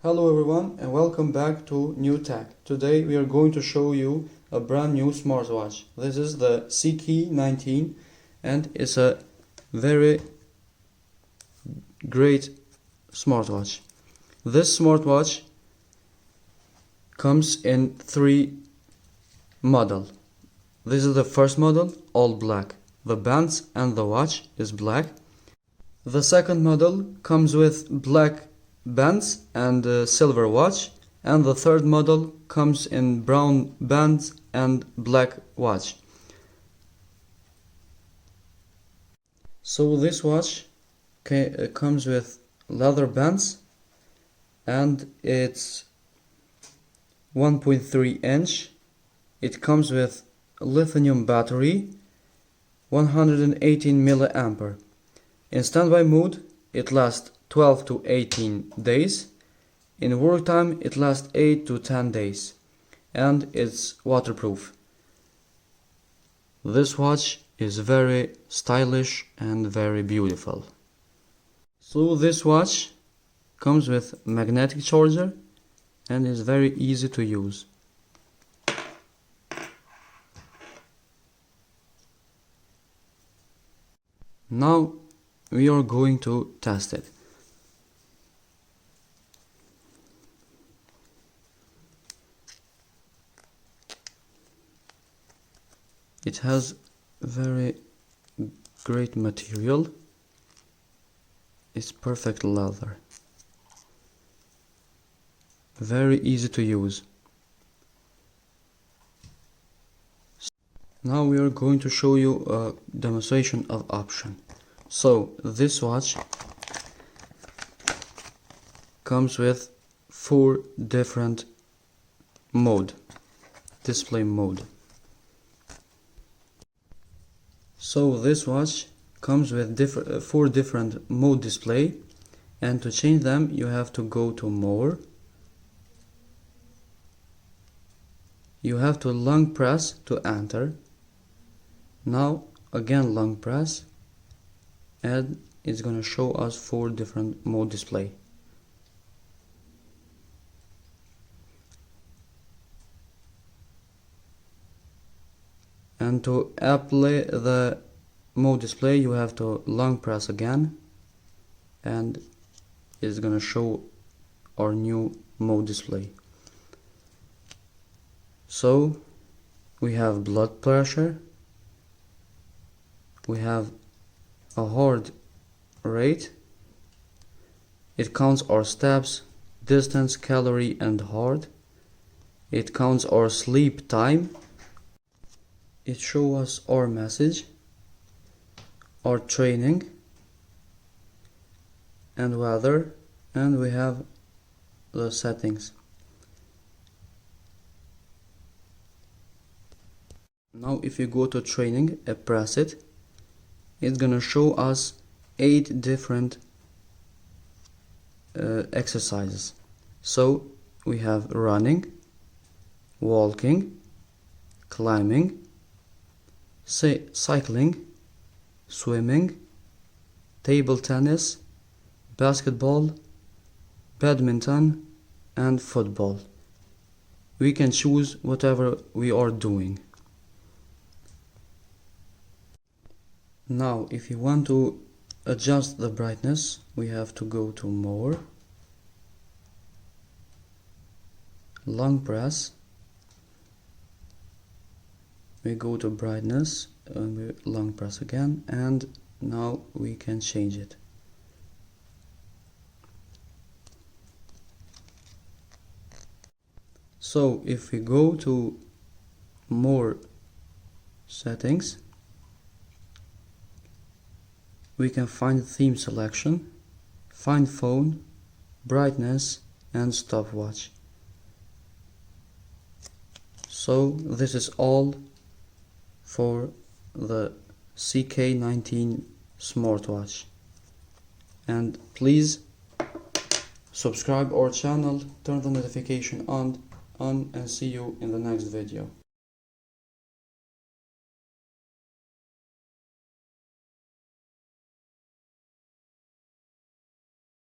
Hello everyone and welcome back to New Tech. Today we are going to show you a brand new smartwatch. This is the CK19 and it's a very great smartwatch. This smartwatch comes in three models. This is the first model, all black. The bands and the watch is black. The second model comes with black bands and silver watch, and the third model comes in brown bands and black watch. So this watch comes with leather bands and it's 1.3 inch. It comes with lithium battery, 118 milliampere. In standby mode it lasts 12 to 18 days. In work time it lasts 8 to 10 days and it's waterproof. This watch is very stylish and very beautiful. So this watch comes with magnetic charger and is very easy to use. Now we are going to test it. It has very great material. It's perfect leather. Very easy to use. Now we are going to show you a demonstration of option. So this watch comes with 4 different display mode. So this watch comes with 4 different mode display, and to change them you have to go to more. You have to long press to enter. Now again long press and it's gonna show us 4 different mode display. And to apply the mode display you have to long press again and it's gonna show our new mode display. So we have blood pressure, we have a heart rate, it counts our steps, distance, calorie and heart, it counts our sleep time, it shows us our message, our training and weather, and we have the settings. Now if you go to training and press it, it's gonna show us 8 different exercises. So we have running, walking, climbing, cycling, swimming, table tennis, basketball, badminton and football. We can choose whatever we are doing. Now if you want to adjust the brightness we have to go to more, long press, we go to brightness and we long press again, and now we can change it. So if we go to more settings, we can find theme selection, find phone, brightness and stopwatch. So this is all for the CK19 smartwatch, and please subscribe our channel, turn the notification on and see you in the next video.